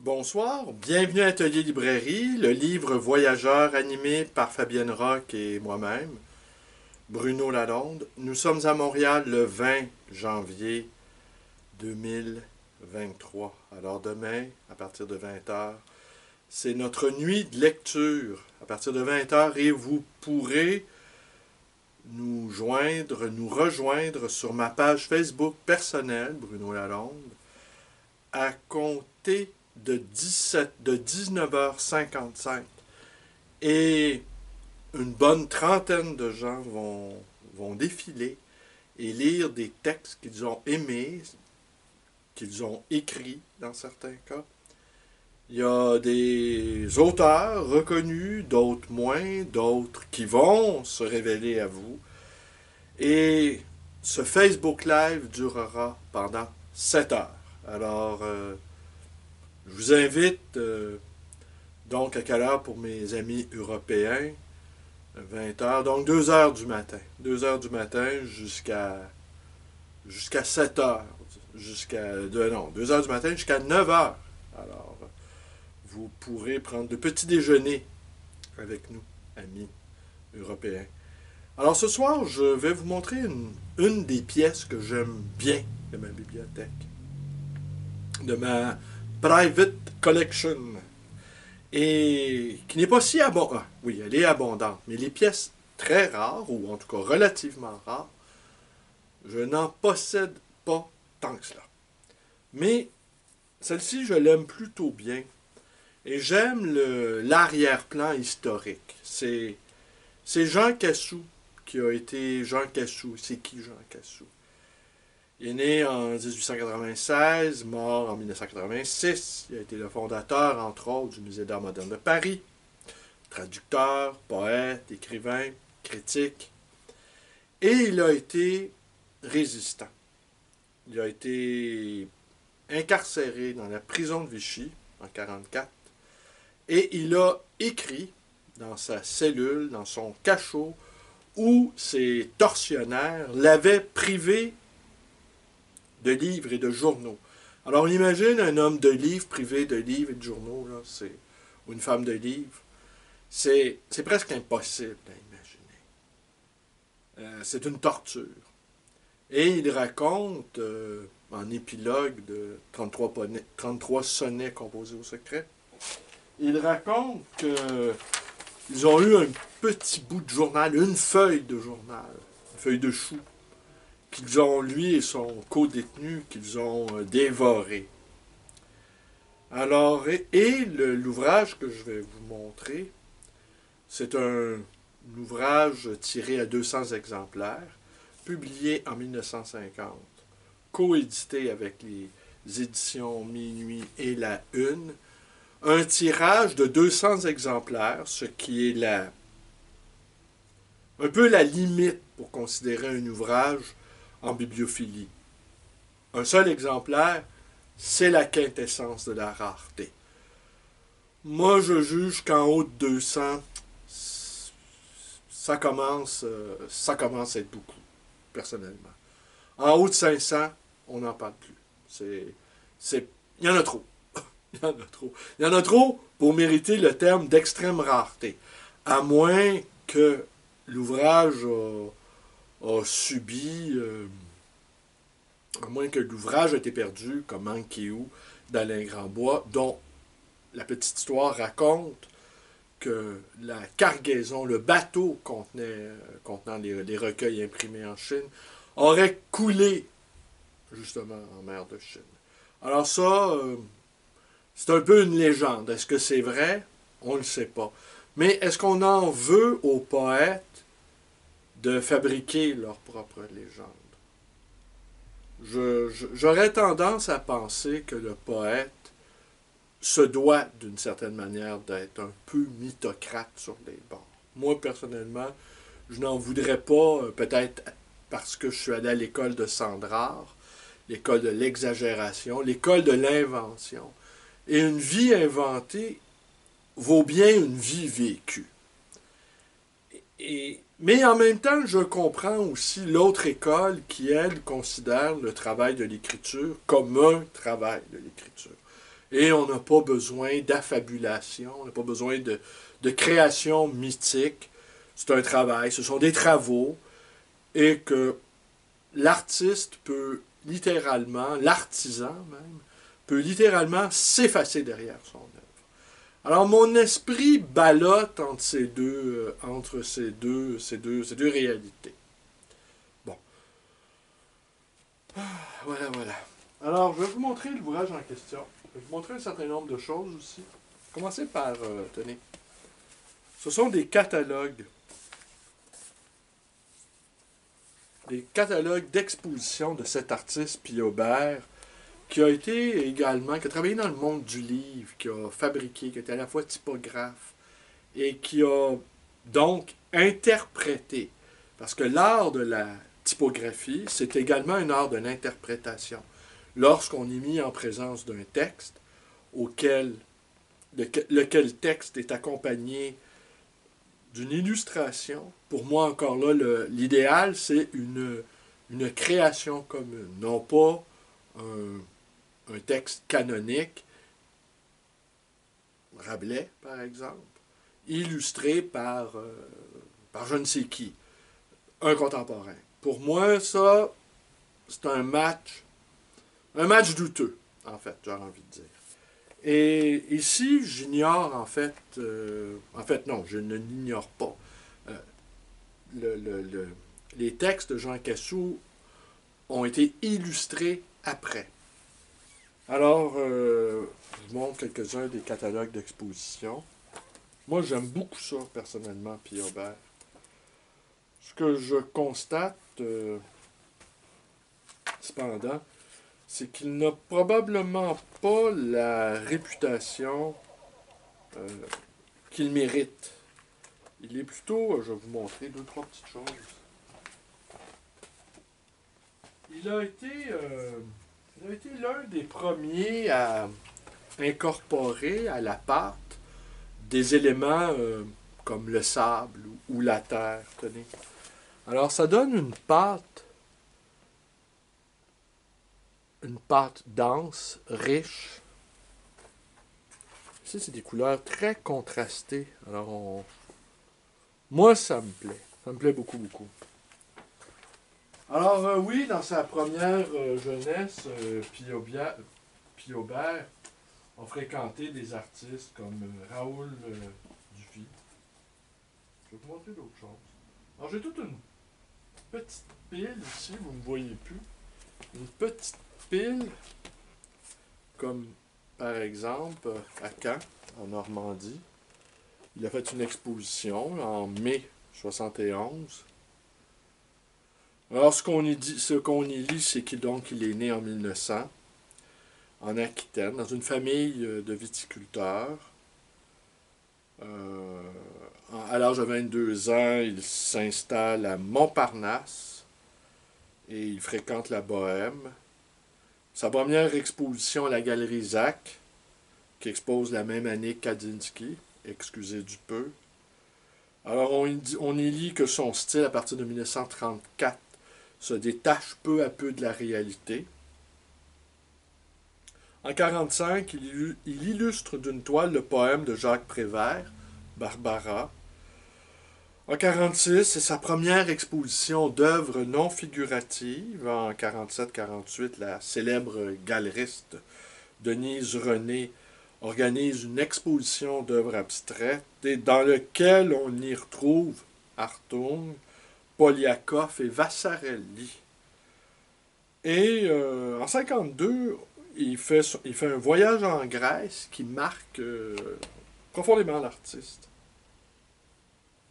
Bonsoir, bienvenue à Atelier Librairie, le livre Voyageur animé par Fabienne Roch et moi-même, Bruno Lalonde. Nous sommes à Montréal le 20 janvier 2023. Alors demain, à partir de 20 heures, c'est notre nuit de lecture à partir de 20 heures et vous pourrez nous rejoindre sur ma page Facebook personnelle, Bruno Lalonde, à compter de 19h55. Et une bonne trentaine de gens vont défiler et lire des textes qu'ils ont aimés, qu'ils ont écrits dans certains cas. Il y a des auteurs reconnus, d'autres moins, d'autres qui vont se révéler à vous. Et ce Facebook Live durera pendant 7 heures. Alors, je vous invite donc à quelle heure pour mes amis européens? 20 heures, donc 2 heures du matin. 2 heures du matin jusqu'à 7 heures. Non, 2 heures du matin jusqu'à 9 heures. Alors, vous pourrez prendre le petit déjeuner avec nous, amis européens. Alors ce soir, je vais vous montrer une des pièces que j'aime bien de ma bibliothèque, de ma private collection, et qui n'est pas si abondante. Oui, elle est abondante, mais les pièces très rares, ou en tout cas relativement rares, je n'en possède pas tant que cela. Mais celle-ci, je l'aime plutôt bien. Et j'aime l'arrière-plan historique. C'est Jean Cassou qui a été Jean Cassou. C'est qui Jean Cassou? Il est né en 1896, mort en 1986. Il a été le fondateur, entre autres, du Musée d'art moderne de Paris. Traducteur, poète, écrivain, critique. Et il a été résistant. Il a été incarcéré dans la prison de Vichy en 1944. Et il a écrit dans sa cellule, dans son cachot, où ses tortionnaires l'avaient privé de livres et de journaux. Alors on imagine un homme de livres privé de livres et de journaux, là, ou une femme de livres. C'est presque impossible à imaginer. C'est une torture. Et il raconte, en épilogue de 33 sonnets composés au secret, il raconte qu'ils ont eu un petit bout de journal, une feuille de journal, une feuille de chou, qu'ils ont, lui et son co-détenu, qu'ils ont dévoré. Alors, l'ouvrage que je vais vous montrer, c'est un ouvrage tiré à 200 exemplaires, publié en 1950, coédité avec les éditions Minuit et La Une, un tirage de 200 exemplaires, ce qui est un peu la limite pour considérer un ouvrage en bibliophilie. Un seul exemplaire, c'est la quintessence de la rareté. Moi, je juge qu'en haut de 200, ça commence à être beaucoup, personnellement. En haut de 500, on n'en parle plus. Il y en a trop. Il y en a trop. Il y en a trop pour mériter le terme d'extrême rareté. À moins que l'ouvrage a subi... à moins que l'ouvrage ait été perdu, comme Ankéou d'Alain Grandbois, dont la petite histoire raconte que la cargaison, le bateau contenant les recueils imprimés en Chine, aurait coulé justement en mer de Chine. Alors ça... c'est un peu une légende. Est-ce que c'est vrai? On ne le sait pas. Mais est-ce qu'on en veut aux poètes de fabriquer leur propre légende? J'aurais tendance à penser que le poète se doit, d'une certaine manière, d'être un peu mythocrate sur les bords. Moi, personnellement, je n'en voudrais pas, peut-être parce que je suis allé à l'école de Sandrard, l'école de l'exagération, l'école de l'invention. Et une vie inventée vaut bien une vie vécue. Mais en même temps, je comprends aussi l'autre école qui, elle, considère le travail de l'écriture comme un travail de l'écriture. Et on n'a pas besoin d'affabulation, on n'a pas besoin de création mythique. C'est un travail, ce sont des travaux, et que l'artiste peut littéralement, l'artisan même, peut littéralement s'effacer derrière son œuvre. Alors mon esprit ballotte entre ces deux réalités. Bon, voilà, voilà. Alors je vais vous montrer l'ouvrage en question. Je vais vous montrer un certain nombre de choses aussi. Commencez par, tenez, ce sont des catalogues d'exposition de cet artiste Pie Aubert, qui a été également, qui a travaillé dans le monde du livre, qui a fabriqué, qui était à la fois typographe, et qui a donc interprété. Parce que l'art de la typographie, c'est également un art de l'interprétation. Lorsqu'on est mis en présence d'un texte, lequel texte est accompagné d'une illustration, pour moi encore là, l'idéal, c'est une création commune, non pas un texte canonique, Rabelais par exemple, illustré par je ne sais qui, un contemporain. Pour moi, ça, c'est un match douteux, en fait, j'aurais envie de dire. Et ici, j'ignore en fait non, je ne l'ignore pas. Euh, les textes de Jean Cassou ont été illustrés après. Alors, je vous montre quelques-uns des catalogues d'exposition. Moi, j'aime beaucoup ça, personnellement, Pie Aubert. Ce que je constate, cependant, c'est qu'il n'a probablement pas la réputation euh, qu'il mérite. Il est plutôt, je vais vous montrer deux, trois petites choses. Il a été l'un des premiers à incorporer à la pâte des éléments comme le sable ou la terre. Tenez. Alors, ça donne une pâte dense, riche. Ici, c'est des couleurs très contrastées. Alors, moi, ça me plaît. Ça me plaît beaucoup, beaucoup. Alors, oui, dans sa première jeunesse, Pie Aubert a fréquenté des artistes comme Raoul Dufy. Je vais vous montrer d'autres choses. Alors, j'ai toute une petite pile ici, vous ne me voyez plus. Une petite pile, comme par exemple à Caen, en Normandie. Il a fait une exposition en mai 71. Alors, ce qu'on y lit, c'est qu'il est né en 1900, en Aquitaine, dans une famille de viticulteurs. À l'âge de 22 ans, il s'installe à Montparnasse et il fréquente la Bohème. Sa première exposition à la Galerie Zach, qui expose la même année Kandinsky, excusez du peu. Alors, on y lit que son style, à partir de 1934, se détache peu à peu de la réalité. En 1945, il illustre d'une toile le poème de Jacques Prévert, Barbara. En 1946, c'est sa première exposition d'œuvres non figuratives. En 1947-1948, la célèbre galeriste Denise René organise une exposition d'œuvres abstraites dans laquelle on y retrouve Hartung, Poliakov et Vassarelli. Et en 1952, il fait un voyage en Grèce qui marque profondément l'artiste.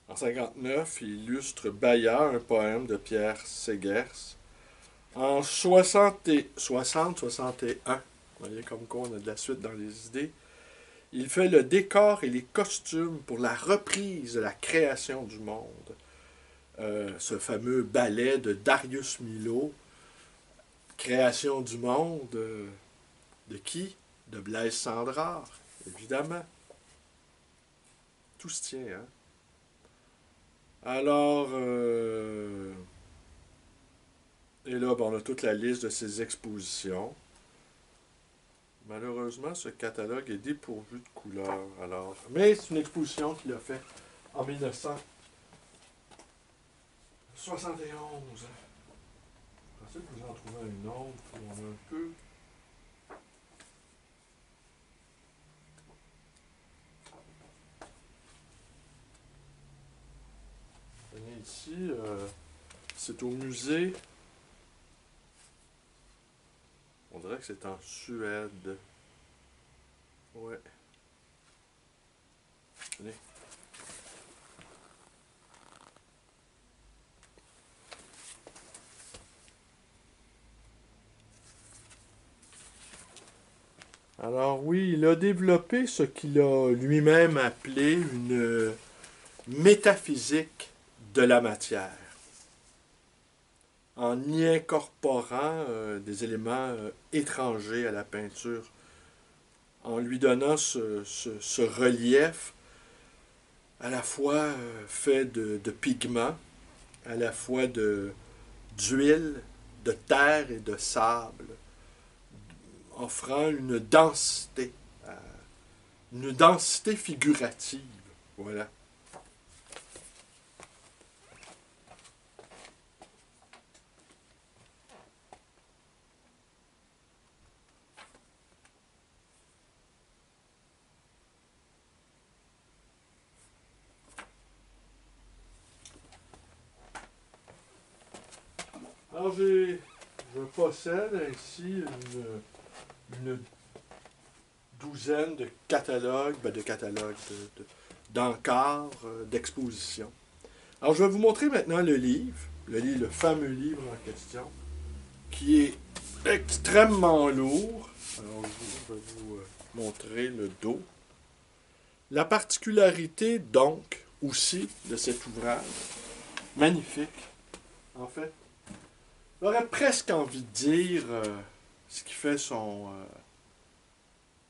En 1959, il illustre Baïa, un poème de Pierre Segers. En 60-61, vous voyez comme quoi on a de la suite dans les idées, il fait le décor et les costumes pour la reprise de la création du monde. Ce fameux ballet de Darius Milhaud, Création du monde, de qui? De Blaise Cendrars, évidemment. Tout se tient, hein? Alors, et là, on a toute la liste de ses expositions. Malheureusement, ce catalogue est dépourvu de couleurs. Alors, mais c'est une exposition qu'il a faite en 1971. Je pensais que vous en trouvez une autre où on a un peu. Tenez ici, c'est au musée. On dirait que c'est en Suède. Ouais. Tenez. Alors oui, il a développé ce qu'il a lui-même appelé une métaphysique de la matière, en y incorporant des éléments étrangers à la peinture, en lui donnant ce relief à la fois fait de pigments, à la fois d'huile, de terre et de sable, offrant une densité figurative. Voilà. Alors, je possède ainsi une douzaine de catalogues, d'encarts, d'expositions. Alors, je vais vous montrer maintenant le fameux livre en question, qui est extrêmement lourd. Alors, je vais vous montrer le dos. La particularité, donc, aussi, de cet ouvrage, magnifique, en fait, j'aurais presque envie de dire ce qui fait son...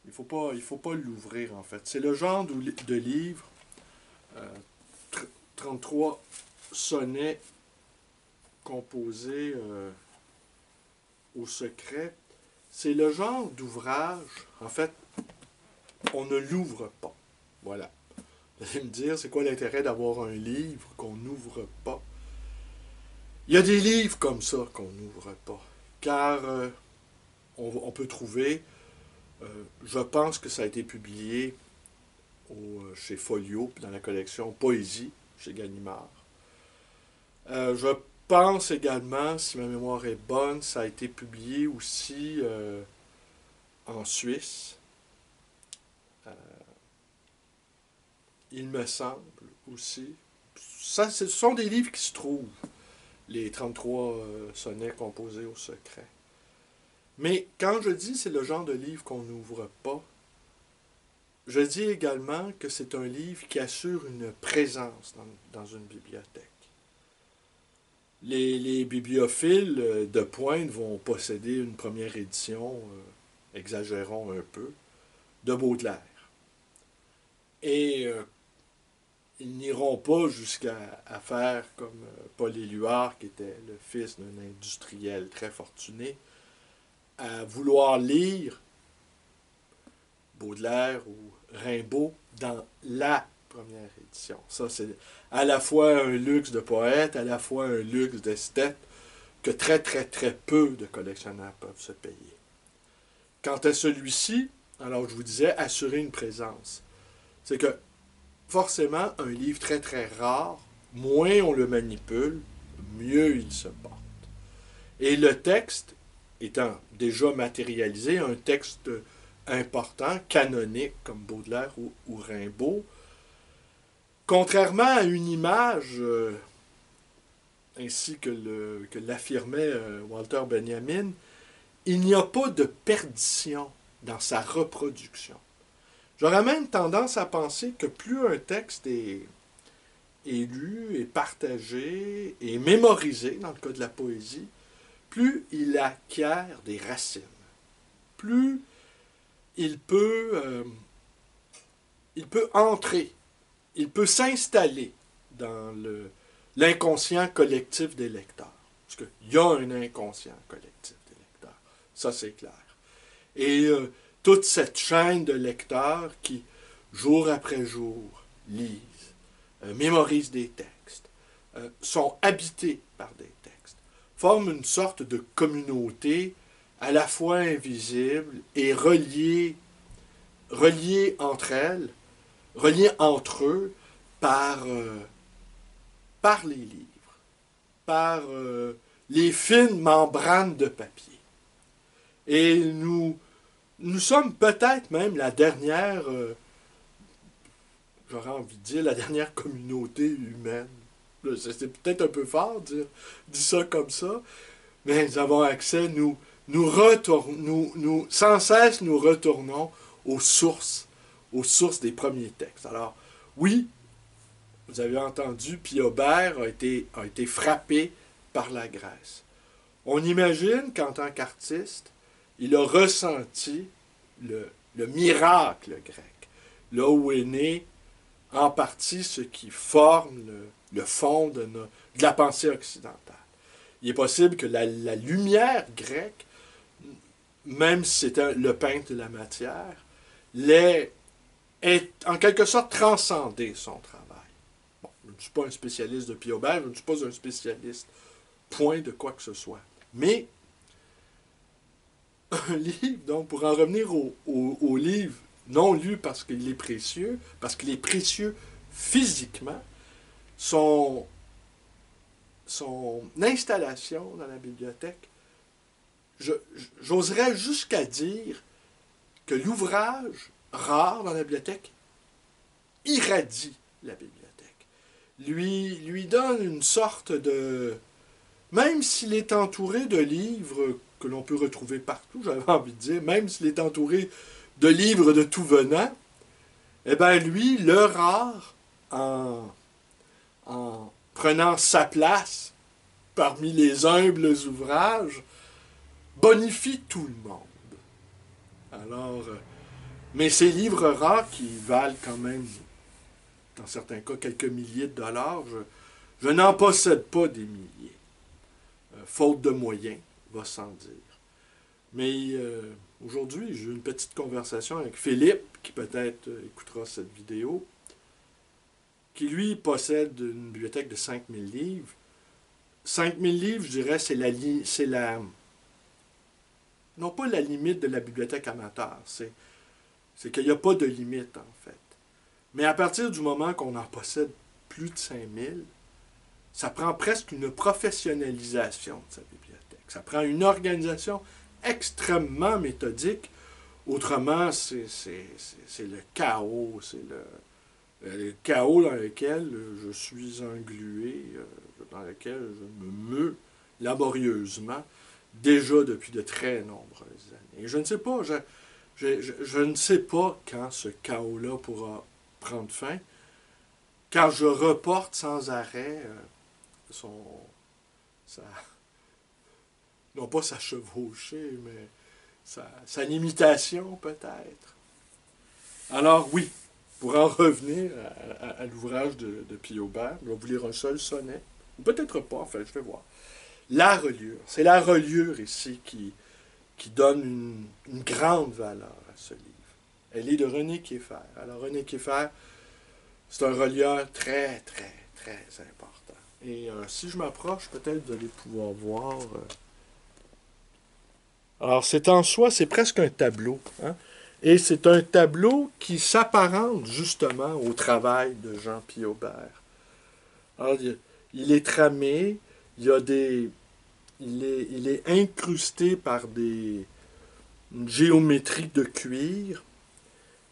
il faut pas l'ouvrir, en fait. C'est le genre de livre, euh, 33 sonnets composés au secret. C'est le genre d'ouvrage, en fait, on ne l'ouvre pas. Voilà. Vous allez me dire, c'est quoi l'intérêt d'avoir un livre qu'on n'ouvre pas? Il y a des livres comme ça qu'on n'ouvre pas. Car on peut trouver, je pense que ça a été publié chez Folio, dans la collection Poésie, chez Gallimard. Je pense également, si ma mémoire est bonne, ça a été publié aussi en Suisse. Euh, il me semble aussi. Ça, ce sont des livres qui se trouvent, les 33 sonnets composés au secret. Mais quand je dis c'est le genre de livre qu'on n'ouvre pas, je dis également que c'est un livre qui assure une présence dans une bibliothèque. Les bibliophiles de pointe vont posséder une première édition, exagérons un peu, de Baudelaire. Et ils n'iront pas jusqu'à faire comme Paul Éluard, qui était le fils d'un industriel très fortuné, à vouloir lire Baudelaire ou Rimbaud dans la première édition. Ça, c'est à la fois un luxe de poète, à la fois un luxe d'esthète, que très, très, très peu de collectionneurs peuvent se payer. Quant à celui-ci, alors je vous disais, assurer une présence. C'est que, forcément, un livre très, très rare, moins on le manipule, mieux il se porte. Et le texte, étant déjà matérialisé, un texte important, canonique, comme Baudelaire ou Rimbaud, contrairement à une image, ainsi que l'affirmait Walter Benjamin, il n'y a pas de perdition dans sa reproduction. J'aurais même tendance à penser que plus un texte est lu, est partagé, est mémorisé, dans le cas de la poésie, plus il acquiert des racines, plus il peut entrer, il peut s'installer dans l'inconscient collectif des lecteurs. Parce qu'il y a un inconscient collectif des lecteurs. Ça, c'est clair. Et toute cette chaîne de lecteurs qui, jour après jour, lisent, mémorisent des textes, sont habités par des textes, forment une sorte de communauté à la fois invisible et reliée entre elles, reliés entre eux par les livres, par les fines membranes de papier. Et nous sommes peut-être même la dernière, j'aurais envie de dire, la dernière communauté humaine. C'est peut-être un peu fort dire ça comme ça, mais nous avons accès, sans cesse nous retournons aux sources des premiers textes. Alors, oui, vous avez entendu, Piobert a été frappé par la Grèce. On imagine qu'en tant qu'artiste, il a ressenti le miracle grec, là où est né en partie ce qui forme le fond de la pensée occidentale. Il est possible que la lumière grecque, même si c'était le peintre de la matière, ait en quelque sorte transcendé son travail. Bon, je ne suis pas un spécialiste de Piobert, je ne suis pas un spécialiste, point de quoi que ce soit. Mais un livre, donc, pour en revenir au livre non lu parce qu'il est précieux physiquement, son installation dans la bibliothèque, j'oserais jusqu'à dire que l'ouvrage rare dans la bibliothèque irradie la bibliothèque, lui donne une sorte de... Même s'il est entouré de livres que l'on peut retrouver partout, j'avais envie de dire, même s'il est entouré de livres de tout venant, eh bien lui, le rare, en prenant sa place parmi les humbles ouvrages, bonifie tout le monde. Alors, mais ces livres rares qui valent quand même, dans certains cas, quelques milliers de dollars, je n'en possède pas des milliers. Faute de moyens, va sans dire. Mais aujourd'hui, j'ai eu une petite conversation avec Philippe, qui peut-être écoutera cette vidéo, qui lui possède une bibliothèque de 5000 livres. 5000 livres, je dirais, c'est la non pas la limite de la bibliothèque amateur, c'est qu'il n'y a pas de limite, en fait. Mais à partir du moment qu'on en possède plus de 5000, ça prend presque une professionnalisation de sa bibliothèque. Ça prend une organisation extrêmement méthodique. Autrement, c'est le chaos. C'est le chaos dans lequel je suis englué, dans lequel je me meus laborieusement, déjà depuis de très nombreuses années. Et je ne sais pas, je ne sais pas quand ce chaos-là pourra prendre fin, car je reporte sans arrêt non pas sa chevauchée, mais sa limitation peut-être. Alors oui, pour en revenir à l'ouvrage de Piobert, je vais vous lire un seul sonnet, ou peut-être pas, enfin je vais voir. La reliure, c'est la reliure ici qui donne une grande valeur à ce livre. Elle est de René Kieffer. Alors René Kieffer, c'est un relieur très, très, très important. Et si je m'approche, peut-être vous allez pouvoir voir. Alors c'est en soi, c'est presque un tableau. Hein? Et c'est un tableau qui s'apparente justement au travail de Jean Piobert. Alors il est tramé, il est incrusté par une géométrie de cuir.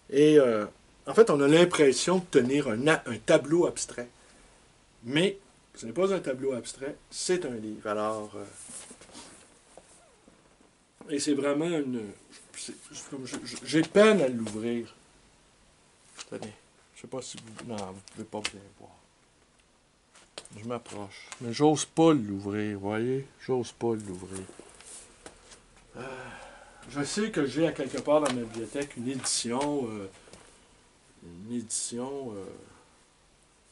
Et en fait, on a l'impression de tenir un tableau abstrait. Mais ce n'est pas un tableau abstrait, c'est un livre. Alors, et c'est vraiment j'ai peine à l'ouvrir. Tenez, je ne sais pas si vous... Non, vous ne pouvez pas bien voir. Je m'approche. Mais j'ose pas l'ouvrir, vous voyez? J'ose pas l'ouvrir. Je sais que j'ai à quelque part dans ma bibliothèque une édition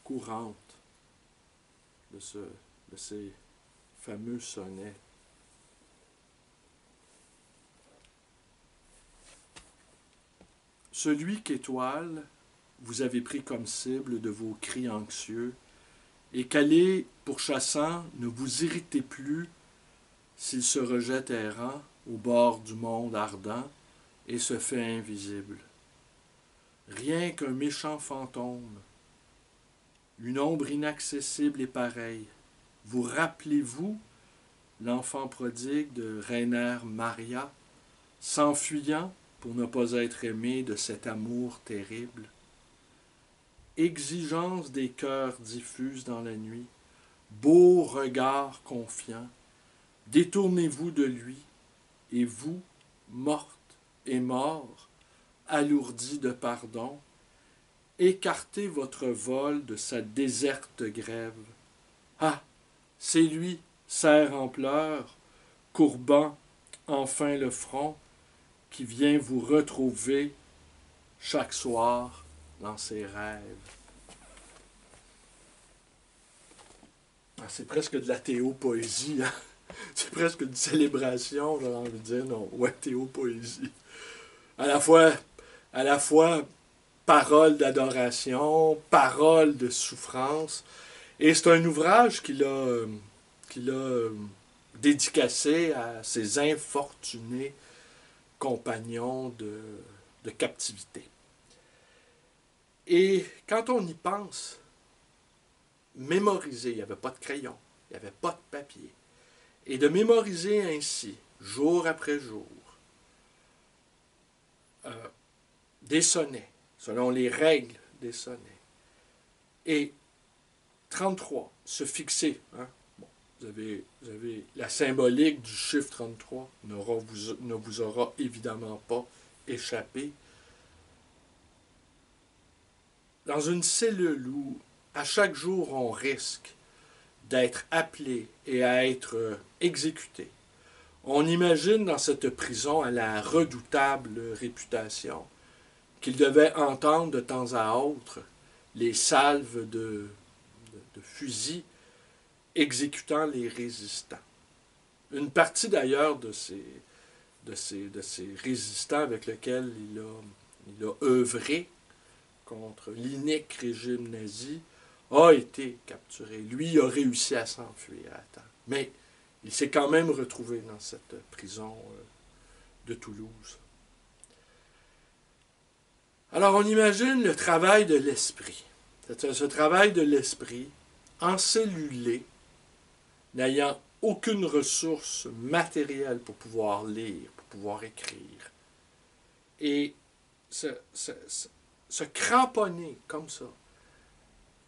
courante de ces fameux sonnets. celui qu'étoile, vous avez pris comme cible de vos cris anxieux, et qu'aller pourchassant, ne vous irritez plus s'il se rejette errant au bord du monde ardent et se fait invisible. Rien qu'un méchant fantôme, une ombre inaccessible et pareille. Vous rappelez-vous l'enfant prodigue de Rainer Maria, s'enfuyant pour ne pas être aimé de cet amour terrible? Exigence des cœurs diffuse dans la nuit, beau regard confiant, détournez-vous de lui, et vous, morte et mort, alourdi de pardon, écartez votre vol de sa déserte grève. Ah, c'est lui, serre en pleurs, courbant enfin le front, qui vient vous retrouver chaque soir dans ses rêves. Ah, c'est presque de la théopoésie, hein? C'est presque une célébration, j'aurais envie de dire, non, ouais, théopoésie. À la fois parole d'adoration, parole de souffrance, et c'est un ouvrage qu'il a dédicacé à ses infortunés compagnons de captivité. Et quand on y pense, mémoriser, il n'y avait pas de crayon, il n'y avait pas de papier, et de mémoriser ainsi, jour après jour, des sonnets, selon les règles des sonnets, et 33, se fixer, hein? Bon, vous avez la symbolique du chiffre 33, ne vous aura évidemment pas échappé. Dans une cellule où, à chaque jour, on risque d'être appelé et à être exécuté, on imagine dans cette prison à la redoutable réputation qu'il devait entendre de temps à autre les salves de fusils exécutant les résistants. Une partie d'ailleurs de ces résistants avec lesquels il a œuvré contre l'inique régime nazi a été capturé. Lui a réussi à s'enfuir à temps. Mais il s'est quand même retrouvé dans cette prison de Toulouse. Alors on imagine le travail de l'esprit. Ce travail de l'esprit encellulé, n'ayant aucune ressource matérielle pour pouvoir lire, pour pouvoir écrire, et se cramponner comme ça,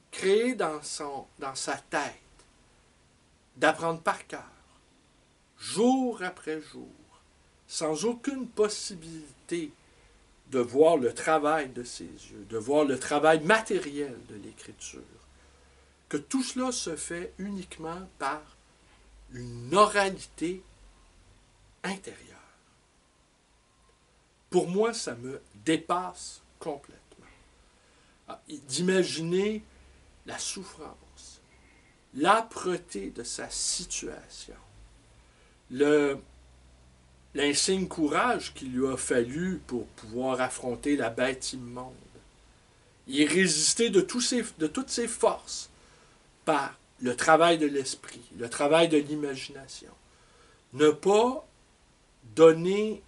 créer dans sa tête, d'apprendre par cœur, jour après jour, sans aucune possibilité de voir le travail de ses yeux, de voir le travail matériel de l'écriture, que tout cela se fait uniquement par une oralité intérieure. Pour moi, ça me dépasse complètement. D'imaginer la souffrance, l'âpreté de sa situation, l'insigne courage qu'il lui a fallu pour pouvoir affronter la bête immonde. Il est résisté de toutes ses forces par le travail de l'esprit, le travail de l'imagination. Ne pas donner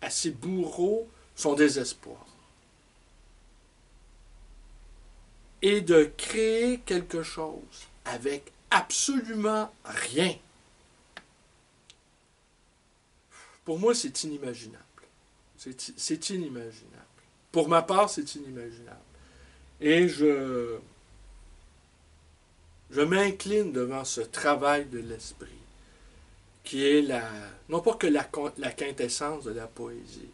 à ses bourreaux son désespoir. Et de créer quelque chose avec absolument rien. Pour moi, c'est inimaginable. C'est inimaginable. Pour ma part, c'est inimaginable. Et je m'incline devant ce travail de l'esprit, qui est non pas que la quintessence de la poésie,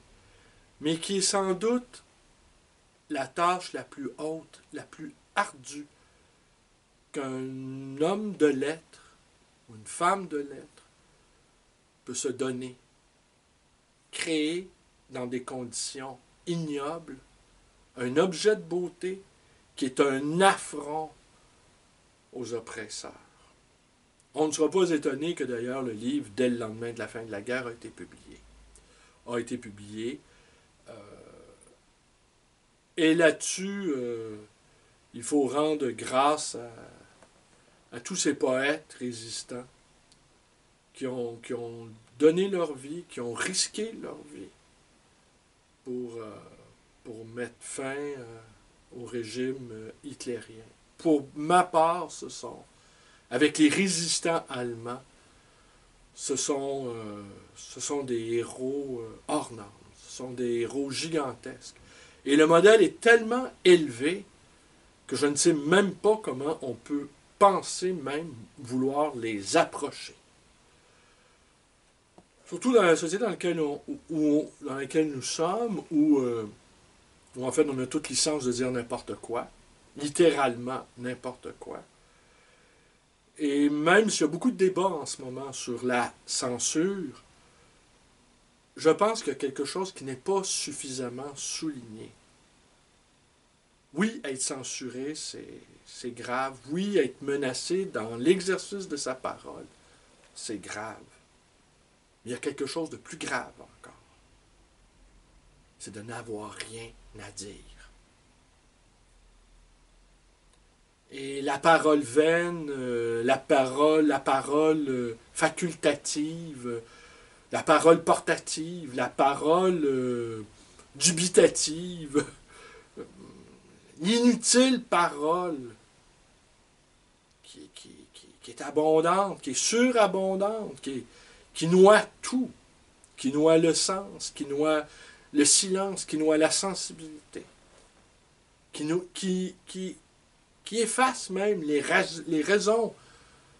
mais qui est sans doute la tâche la plus haute, la plus ardue qu'un homme de lettres ou une femme de lettres peut se donner. Créer dans des conditions ignobles un objet de beauté qui est un affront aux oppresseurs. On ne sera pas étonné que d'ailleurs le livre, dès le lendemain de la fin de la guerre, a été publié. Et là-dessus, il faut rendre grâce à tous ces poètes résistants qui ont donné leur vie, qui ont risqué leur vie pour, euh, pour mettre fin au régime hitlérien. Pour ma part, avec les résistants allemands, ce sont des héros hors normes, ce sont des héros gigantesques. Et le modèle est tellement élevé que je ne sais même pas comment on peut penser même vouloir les approcher. Surtout dans la société dans laquelle nous sommes, où en fait on a toute licence de dire n'importe quoi, littéralement n'importe quoi. Et même s'il y a beaucoup de débats en ce moment sur la censure, je pense qu'il y a quelque chose qui n'est pas suffisamment souligné. Oui, être censuré, c'est grave. Oui, être menacé dans l'exercice de sa parole, c'est grave. Mais il y a quelque chose de plus grave encore. C'est de n'avoir rien à dire. Et la parole vaine, la parole facultative, la parole portative, la parole dubitative, l'inutile parole qui est abondante, qui est surabondante, qui noie tout, qui noie le sens, qui noie le silence, qui noie la sensibilité, qui efface même les raisons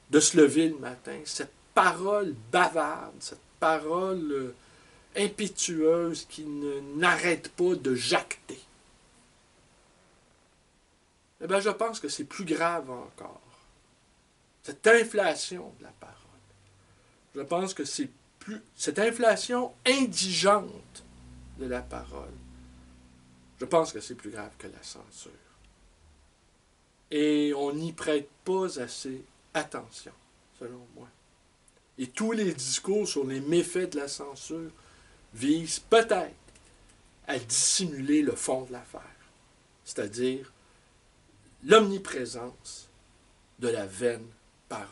de se lever le matin. Cette parole bavarde, cette parole impétueuse qui n'arrête pas de jacter. Eh bien, je pense que c'est plus grave encore. Cette inflation de la parole. Je pense que c'est plus... Cette inflation indigente de la parole. Je pense que c'est plus grave que la censure. Et on n'y prête pas assez attention, selon moi. Et tous les discours sur les méfaits de la censure visent peut-être à dissimuler le fond de l'affaire, c'est-à-dire l'omniprésence de la vaine parole.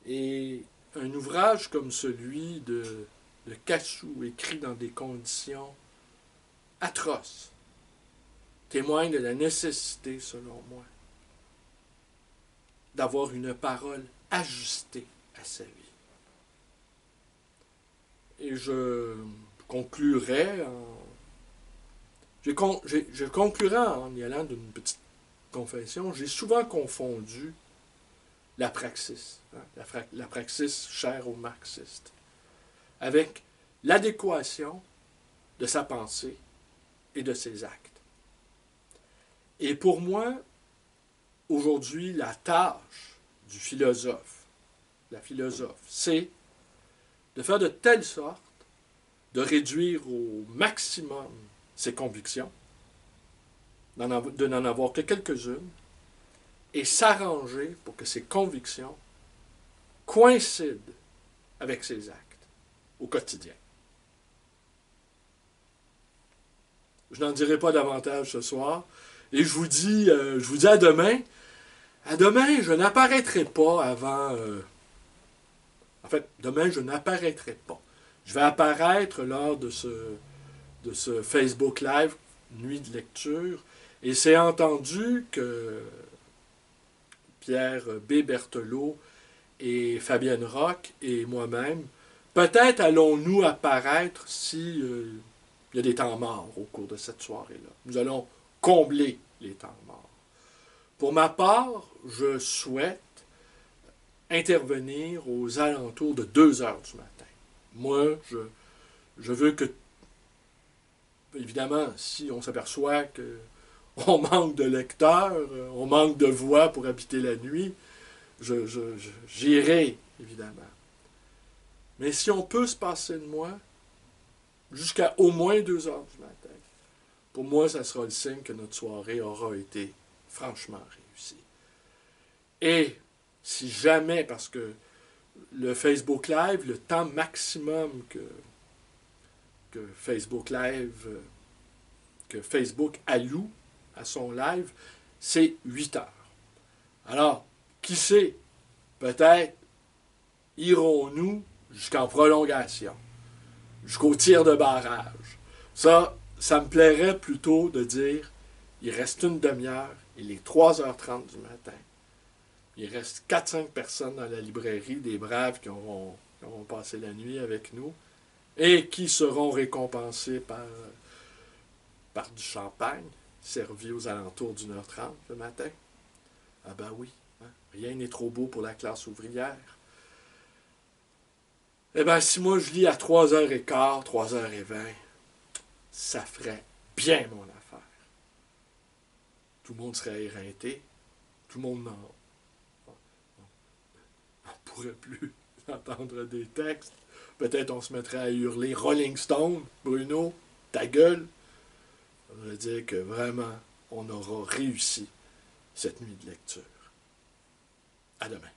Et un ouvrage comme celui de Cassou, écrit dans des conditions atroces, témoigne de la nécessité, selon moi, d'avoir une parole ajustée à sa vie. Et je conclurai en y allant d'une petite confession. J'ai souvent confondu la praxis, la praxis chère aux marxistes, avec l'adéquation de sa pensée et de ses actes. Et pour moi, aujourd'hui, la tâche du philosophe, la philosophe, c'est de faire de telle sorte de réduire au maximum ses convictions, de n'en avoir que quelques-unes, et s'arranger pour que ses convictions coïncident avec ses actes au quotidien. Je n'en dirai pas davantage ce soir, et je vous dis à demain. À demain, je n'apparaîtrai pas avant... En fait, demain, je n'apparaîtrai pas. Je vais apparaître lors de ce Facebook Live, Nuit de lecture, et c'est entendu que Pierre B. Berthelot et Fabienne Roch et moi-même, peut-être allons-nous apparaître si il y a des temps morts au cours de cette soirée-là. Nous allons combler les temps morts. Pour ma part, je souhaite intervenir aux alentours de 2 heures du matin. Moi, je veux que, évidemment, si on s'aperçoit qu'on manque de lecteurs, on manque de voix pour habiter la nuit, j'irai, évidemment. Mais si on peut se passer de moi, jusqu'à au moins 2 heures du matin, pour moi, ça sera le signe que notre soirée aura été franchement réussie. Et si jamais, parce que le Facebook Live, le temps maximum que Facebook Live que Facebook alloue à son live, c'est 8 heures. Alors, qui sait, peut-être irons-nous jusqu'en prolongation, jusqu'au tir de barrage. Ça me plairait plutôt de dire, il reste une demi-heure, il est 3h30 du matin. Il reste 4-5 personnes dans la librairie, des braves qui auront passé la nuit avec nous et qui seront récompensés par du champagne servi aux alentours d'1h30 le matin. Ah ben oui, hein? Rien n'est trop beau pour la classe ouvrière. Eh bien, si moi je lis à 3h15, 3h20, ça ferait bien mon affaire. Tout le monde serait éreinté, tout le monde n'en pourrait plus entendre des textes. Peut-être on se mettrait à hurler Rolling Stone, Bruno, ta gueule. Ça veut dire que vraiment, on aura réussi cette nuit de lecture. À demain.